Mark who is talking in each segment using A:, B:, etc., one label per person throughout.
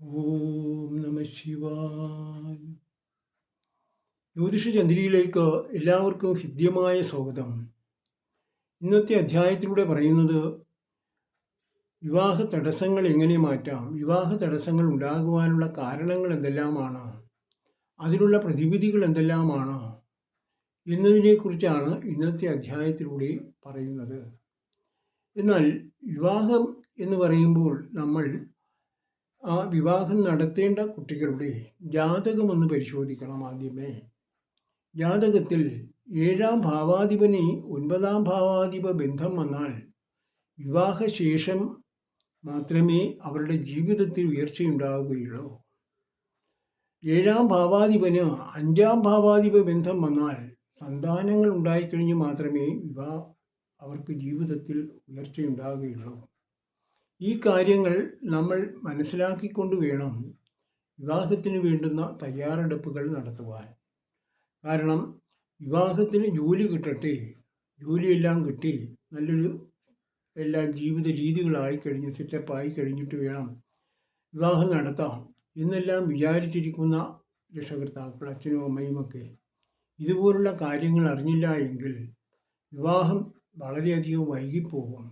A: ഓം നമ ശിവായ. ജ്യോതിഷചന്ദ്രികയിലേക്ക് എല്ലാവർക്കും ഹൃദ്യമായ സ്വാഗതം. ഇന്നത്തെ അധ്യായത്തിലൂടെ പറയുന്നത് വിവാഹ തടസ്സങ്ങൾ എങ്ങനെ മാറ്റാം, വിവാഹ തടസ്സങ്ങൾ ഉണ്ടാകുവാനുള്ള കാരണങ്ങൾ എന്തെല്ലാമാണ്, അതിനുള്ള പ്രതിവിധികൾ എന്തെല്ലാമാണ് എന്നതിനെക്കുറിച്ചാണ് ഇന്നത്തെ അധ്യായത്തിലൂടെ പറയുന്നത്. എന്നാൽ വിവാഹം എന്ന് പറയുമ്പോൾ നമ്മൾ ആ വിവാഹം നടത്തേണ്ട കുട്ടികളുടെ ജാതകമൊന്ന് പരിശോധിക്കണം. ആദ്യമേ ജാതകത്തിൽ 7-ാം ഭാവാധിപന് 9-ാം ഭാവാധിപ ബന്ധം വന്നാൽ വിവാഹശേഷം മാത്രമേ അവരുടെ ജീവിതത്തിൽ ഉയർച്ചയുണ്ടാവുകയുള്ളൂ. 7-ാം ഭാവാധിപന് 5-ാം ഭാവാധിപ ബന്ധം വന്നാൽ സന്താനങ്ങൾ ഉണ്ടായിക്കഴിഞ്ഞ് മാത്രമേ അവർക്ക് ജീവിതത്തിൽ ഉയർച്ചയുണ്ടാവുകയുള്ളൂ. ഈ കാര്യങ്ങൾ നമ്മൾ മനസ്സിലാക്കിക്കൊണ്ട് വേണം വിവാഹത്തിന് വേണ്ടുന്ന തയ്യാറെടുപ്പുകൾ നടത്തുവാൻ. കാരണം വിവാഹത്തിന് ജോലി കിട്ടട്ടെ, ജോലിയെല്ലാം കിട്ടി നല്ലൊരു എല്ലാം ജീവിത രീതികളായി കഴിഞ്ഞ് സെറ്റപ്പായി കഴിഞ്ഞിട്ട് വേണം വിവാഹം നടത്താം എന്നെല്ലാം വിചാരിച്ചിരിക്കുന്ന രക്ഷകർത്താക്കൾ, അച്ഛനും അമ്മയുമൊക്കെ ഇതുപോലുള്ള കാര്യങ്ങൾ അറിഞ്ഞില്ല എങ്കിൽ വിവാഹം വളരെയധികം വൈകിപ്പോകും.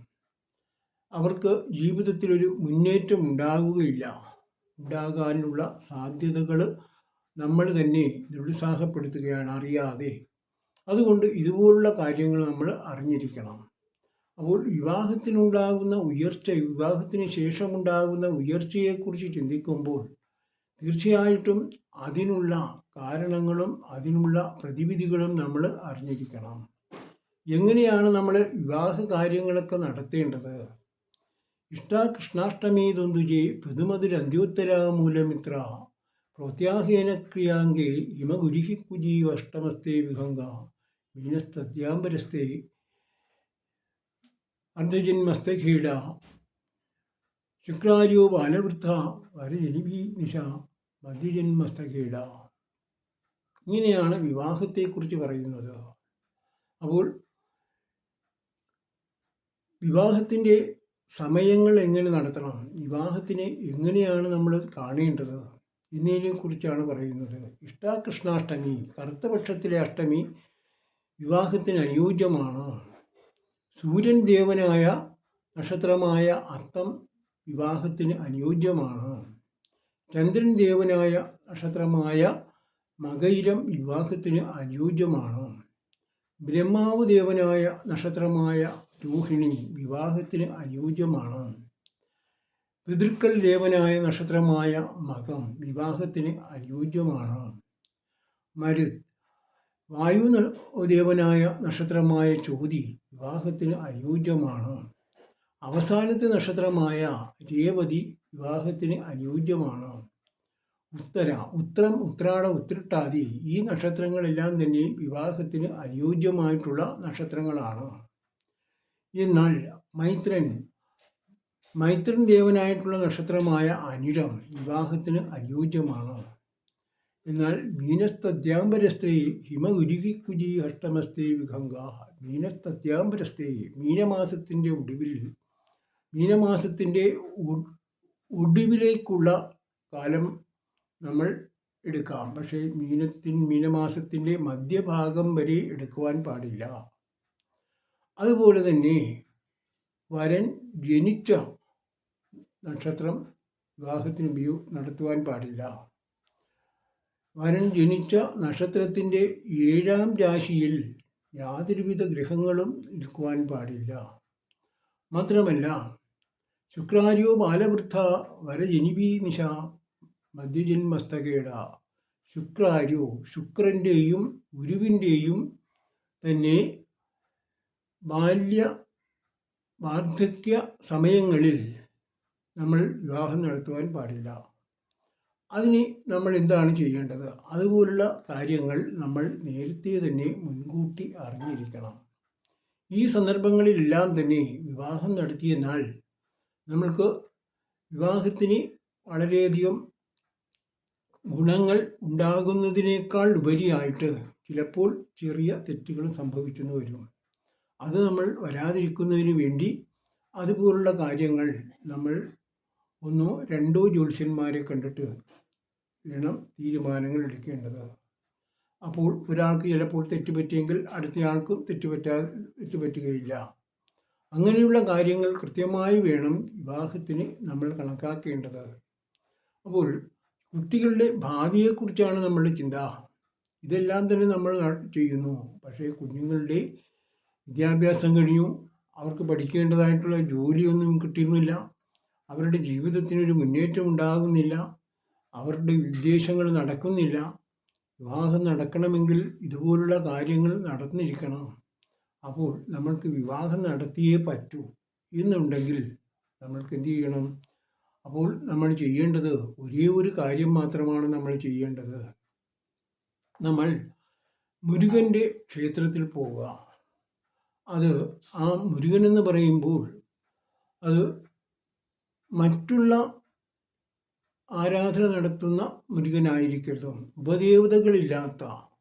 A: അവർക്ക് ജീവിതത്തിലൊരു മുന്നേറ്റം ഉണ്ടാകാനുള്ള സാധ്യതകൾ നമ്മൾ തന്നെ നിരുത്സാഹപ്പെടുത്തുകയാണ് അറിയാതെ. അതുകൊണ്ട് ഇതുപോലുള്ള കാര്യങ്ങൾ നമ്മൾ അറിഞ്ഞിരിക്കണം. അപ്പോൾ വിവാഹത്തിനുണ്ടാകുന്ന ഉയർച്ച, വിവാഹത്തിന് ശേഷമുണ്ടാകുന്ന ഉയർച്ചയെക്കുറിച്ച് ചിന്തിക്കുമ്പോൾ തീർച്ചയായിട്ടും അതിനുള്ള കാരണങ്ങളും അതിനുള്ള പ്രതിവിധികളും നമ്മൾ അറിഞ്ഞിരിക്കണം. എങ്ങനെയാണ് നമ്മൾ വിവാഹ കാര്യങ്ങളൊക്കെ നടത്തേണ്ടത്? ഇഷ്ടാകൃഷ്ണാഷ്ടമീതൊന്തുജേ പൃഥുമതിരന്ത്യോത്തരാമൂലമിത്ര പ്രോത്യാഹേന ക്രിയാംഗേ ഹിമഗുരിഹി കുജീവ അഷ്ടമസ്തേ വിഹംഗ മീനസ്തദ്യാംബരസ്തേ അർദ്ധജന്മസ്തഖീട ശുക്രാര്യോ ബാലവൃദ്ധ വരജനിഭി നിശ മധ്യജന്മസ്തഖീട. ഇങ്ങനെയാണ് വിവാഹത്തെക്കുറിച്ച് പറയുന്നത്. അപ്പോൾ വിവാഹത്തിൻ്റെ സമയങ്ങൾ എങ്ങനെ നടത്തണം, വിവാഹത്തിനെ എങ്ങനെയാണ് നമ്മൾ കാണേണ്ടത് എന്നതിനെക്കുറിച്ചാണ് പറയുന്നത്. ഇഷ്ടാകൃഷ്ണാഷ്ടമി, കറുത്തപക്ഷത്തിലെ അഷ്ടമി വിവാഹത്തിന് അനുയോജ്യമാണ്. സൂര്യൻ ദേവനായ നക്ഷത്രമായ അത്തം വിവാഹത്തിന് അനുയോജ്യമാണ്. ചന്ദ്രൻ ദേവനായ നക്ഷത്രമായ മകയിരം വിവാഹത്തിന് അനുയോജ്യമാണ്. ബ്രഹ്മാവ് ദേവനായ നക്ഷത്രമായ രോഹിണി വിവാഹത്തിന് അനുയോജ്യമാണ്. പിതൃക്കൾ ദേവനായ നക്ഷത്രമായ മകം വിവാഹത്തിന് അനുയോജ്യമാണ്. മരുത് വായു ദേവനായ നക്ഷത്രമായ ചോതി വിവാഹത്തിന് അനുയോജ്യമാണ്. അവസാനത്തെ നക്ഷത്രമായ രേവതി വിവാഹത്തിന് അനുയോജ്യമാണ്. ഉത്രം, ഉത്രാട, ഉത്രട്ടാതി ഈ നക്ഷത്രങ്ങളെല്ലാം തന്നെ വിവാഹത്തിന് അനുയോജ്യമായിട്ടുള്ള നക്ഷത്രങ്ങളാണ്. എന്നാൽ മൈത്രൻ ദേവനായിട്ടുള്ള നക്ഷത്രമായ അനിഴം വിവാഹത്തിന് അനുയോജ്യമാണ്. എന്നാൽ മീനസ്തദ്യാംബരസ്തേ ഹിമഗുരുഹി കുജി അഷ്ടമസ്തേ വിഹംഗാഹ. മീനസ്തദ്യാംബരസ്തേ മീനമാസത്തിൻ്റെ ഒടുവിലേക്കുള്ള കാലം നമ്മൾ എടുക്കാം. പക്ഷേ മീനമാസത്തിൻ്റെ മധ്യഭാഗം വരെ എടുക്കുവാൻ പാടില്ല. അതുപോലെ തന്നെ വരൻ ജനിച്ച നക്ഷത്രം വിവാഹത്തിന് നടത്തുവാൻ പാടില്ല. വരൻ ജനിച്ച നക്ഷത്രത്തിൻ്റെ 7-ാം രാശിയിൽ യാതൊരുവിധ ഗ്രഹങ്ങളും നിൽക്കുവാൻ പാടില്ല. മാത്രമല്ല ശുക്രാര്യോ ബാലവൃദ്ധ വരജനിഭി നിശ മധ്യജന്മസ്തകേട. ശുക്രൻ്റെയും ഗുരുവിൻ്റെയും തന്നെ വാർദ്ധക്യ സമയങ്ങളിൽ നമ്മൾ വിവാഹം നടത്തുവാൻ പാടില്ല. അതിന് നമ്മൾ എന്താണ് ചെയ്യേണ്ടത്? അതുപോലുള്ള കാര്യങ്ങൾ നമ്മൾ നേരത്തെ തന്നെ മുൻകൂട്ടി അറിഞ്ഞിരിക്കണം. ഈ സന്ദർഭങ്ങളിലെല്ലാം തന്നെ വിവാഹം നടത്തിയെന്നാൽ നമ്മൾക്ക് വിവാഹത്തിന് വളരെയധികം ഗുണങ്ങൾ ഉണ്ടാകുന്നതിനേക്കാൾ ഉപരിയായിട്ട് ചിലപ്പോൾ ചെറിയ തെറ്റുകൾ സംഭവിച്ചെന്ന് വരും. അത് നമ്മൾ വരാതിരിക്കുന്നതിന് വേണ്ടി അതുപോലുള്ള കാര്യങ്ങൾ നമ്മൾ ഒന്നോ രണ്ടോ ജ്യോത്സ്യന്മാരെ കണ്ടിട്ട് വേണം തീരുമാനങ്ങൾ എടുക്കേണ്ടത്. അപ്പോൾ ഒരാൾക്ക് ചിലപ്പോൾ തെറ്റുപറ്റിയെങ്കിൽ അടുത്തയാൾക്കും തെറ്റുപറ്റുകയില്ല. അങ്ങനെയുള്ള കാര്യങ്ങൾ കൃത്യമായി വേണം വിവാഹത്തിന് നമ്മൾ കണക്കാക്കേണ്ടത്. അപ്പോൾ കുട്ടികളുടെ ഭാവിയെക്കുറിച്ചാണ് നമ്മളുടെ ചിന്ത. ഇതെല്ലാം തന്നെ നമ്മൾ ചെയ്യുന്നു. പക്ഷേ കുഞ്ഞുങ്ങളുടെ വിദ്യാഭ്യാസം കഴിഞ്ഞു, അവർക്ക് പഠിക്കേണ്ടതായിട്ടുള്ള ജോലിയൊന്നും കിട്ടുന്നില്ല, അവരുടെ ജീവിതത്തിനൊരു മുന്നേറ്റം ഉണ്ടാകുന്നില്ല, അവരുടെ ഉദ്ദേശങ്ങൾ നടക്കുന്നില്ല. വിവാഹം നടക്കണമെങ്കിൽ ഇതുപോലുള്ള കാര്യങ്ങൾ നടന്നിരിക്കണം. അപ്പോൾ നമ്മൾക്ക് വിവാഹം നടത്തിയേ പറ്റൂ എന്നുണ്ടെങ്കിൽ നമ്മൾക്ക് എന്ത് ചെയ്യണം? അപ്പോൾ നമ്മൾ ചെയ്യേണ്ടത് ഒരേ ഒരു കാര്യം മാത്രമാണ് നമ്മൾ ചെയ്യേണ്ടത്. നമ്മൾ മുരുകൻ്റെ ക്ഷേത്രത്തിൽ പോവുക. അത് ആ മുരുകൻ എന്ന് പറയുമ്പോൾ അത് മറ്റുള്ള ആരാധന നടത്തുന്ന മുരുകനായിരിക്കരുത്.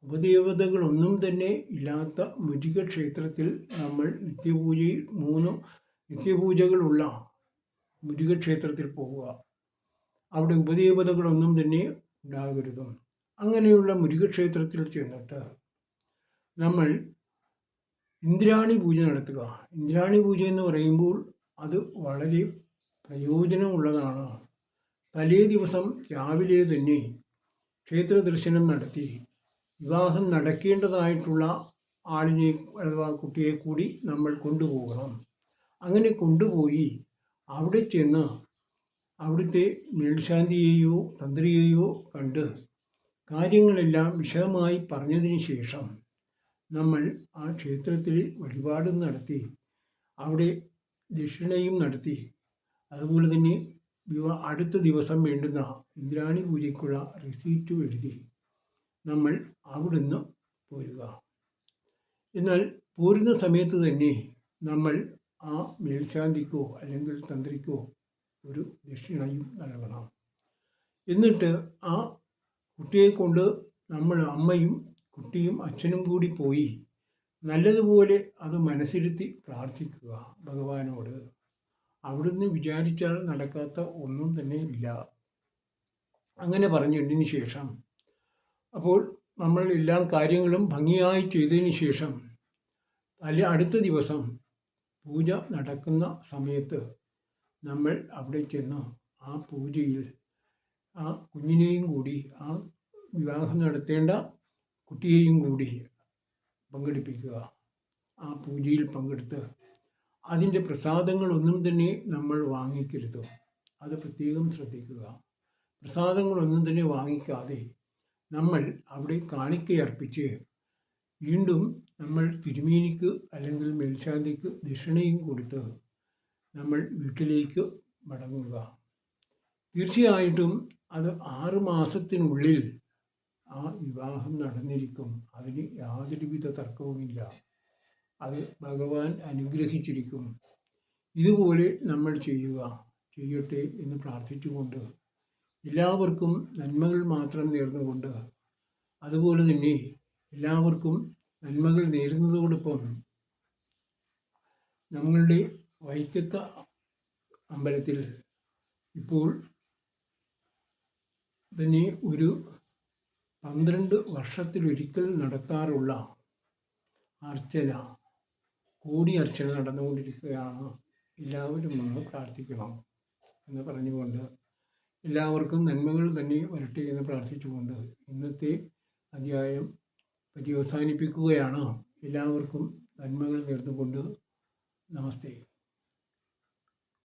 A: ഉപദേവതകളൊന്നും തന്നെ ഇല്ലാത്ത മുരുക ക്ഷേത്രത്തിൽ നമ്മൾ നിത്യപൂജയിൽ 3 നിത്യപൂജകളുള്ള മുരുക ക്ഷേത്രത്തിൽ പോവുക. അവിടെ ഉപദേവതകളൊന്നും തന്നെ ഉണ്ടാകരുത്. അങ്ങനെയുള്ള മുരുക ക്ഷേത്രത്തിൽ ചെന്നിട്ട് നമ്മൾ ഇന്ദ്രാണി പൂജ നടത്തുക. ഇന്ദ്രാണി പൂജ എന്ന് പറയുമ്പോൾ അത് വളരെ പ്രയോജനമുള്ളതാണ്. തലേ ദിവസം രാവിലെ തന്നെ ക്ഷേത്ര ദർശനം നടത്തി വിവാഹം നടക്കേണ്ടതായിട്ടുള്ള ആളിനെ അഥവാ കുട്ടിയെ കൂടി നമ്മൾ കൊണ്ടുപോകണം. അങ്ങനെ കൊണ്ടുപോയി അവിടെ ചെന്ന് അവിടുത്തെ മേൽശാന്തിയെയോ തന്ത്രിയെയോ കണ്ട് കാര്യങ്ങളെല്ലാം വിശദമായി പറഞ്ഞതിന് ശേഷം നമ്മൾ ആ ക്ഷേത്രത്തിൽ വഴിപാടും നടത്തി അവിടെ ദക്ഷിണയും നടത്തി അതുപോലെ തന്നെ അടുത്ത ദിവസം വേണ്ടുന്ന ഇന്ദ്രാണി പൂജയ്ക്കുള്ള റെസീറ്റും എഴുതി നമ്മൾ അവിടുന്ന് പോരുക. എന്നാൽ പോരുന്ന സമയത്ത് തന്നെ നമ്മൾ ആ മേൽശാന്തിക്കോ അല്ലെങ്കിൽ തന്ത്രിക്കോ ഒരു ദക്ഷിണയും നൽകണം. എന്നിട്ട് ആ കുട്ടിയെ കൊണ്ട് നമ്മൾ അമ്മയും കുട്ടിയും അച്ഛനും കൂടി പോയി നല്ലതുപോലെ അത് മനസ്സിരുത്തി പ്രാർത്ഥിക്കുക ഭഗവാനോട്. അവിടുന്ന് വിചാരിച്ചാൽ നടക്കാത്ത ഒന്നും തന്നെ ഇല്ല. അങ്ങനെ പറഞ്ഞതിന് ശേഷം അപ്പോൾ നമ്മൾ എല്ലാ കാര്യങ്ങളും ഭംഗിയായി ചെയ്തതിന് ശേഷം അടുത്ത ദിവസം പൂജ നടക്കുന്ന സമയത്ത് നമ്മൾ അവിടെ ചെന്ന് ആ പൂജയിൽ ആ കുഞ്ഞിനെയും കൂടി ആ വിവാഹം നടത്തേണ്ട കുട്ടിയെയും കൂടി പങ്കെടുപ്പിക്കുക. ആ പൂജയിൽ പങ്കെടുത്ത് അതിൻ്റെ പ്രസാദങ്ങളൊന്നും തന്നെ നമ്മൾ വാങ്ങിക്കരുത്. അത് പ്രത്യേകം ശ്രദ്ധിക്കുക. പ്രസാദങ്ങളൊന്നും തന്നെ വാങ്ങിക്കാതെ നമ്മൾ അവിടെ കാണിക്കയർപ്പിച്ച് വീണ്ടും നമ്മൾ തിരുമേനിക്ക് അല്ലെങ്കിൽ മേൽശാന്തിക്ക് ദക്ഷിണയും കൊടുത്ത് നമ്മൾ വീട്ടിലേക്ക് മടങ്ങുക. തീർച്ചയായിട്ടും അത് 6 മാസത്തിനുള്ളിൽ ആ വിവാഹം നടന്നിരിക്കും. അതിന് യാതൊരുവിധ തർക്കവുമില്ല. അത് ഭഗവാൻ അനുഗ്രഹിച്ചിരിക്കും. ഇതുപോലെ നമ്മൾ ചെയ്യട്ടെ എന്ന് പ്രാർത്ഥിച്ചുകൊണ്ട് എല്ലാവർക്കും നന്മകൾ മാത്രം നേർന്നുകൊണ്ട് അതുപോലെ തന്നെ എല്ലാവർക്കും നന്മകൾ നേരുന്നതോടൊപ്പം നമ്മളുടെ വൈക്കത്ത അമ്പലത്തിൽ ഇപ്പോൾ തന്നെ ഒരു 12 വർഷത്തിലൊരിക്കൽ നടത്താറുള്ള അർച്ചന, കോടി അർച്ചന നടന്നുകൊണ്ടിരിക്കുകയാണ്. എല്ലാവരും ഒന്ന് പ്രാർത്ഥിക്കണം എന്ന് പറഞ്ഞുകൊണ്ട് എല്ലാവർക്കും നന്മകൾ തന്നെ വരട്ടെ എന്ന് പ്രാർത്ഥിച്ചുകൊണ്ട് ഇന്നത്തെ അധ്യായം പര്യവസാനിപ്പിക്കുകയാണ്. എല്ലാവർക്കും നന്മകൾ നേർന്നുകൊണ്ട് നമസ്തേ.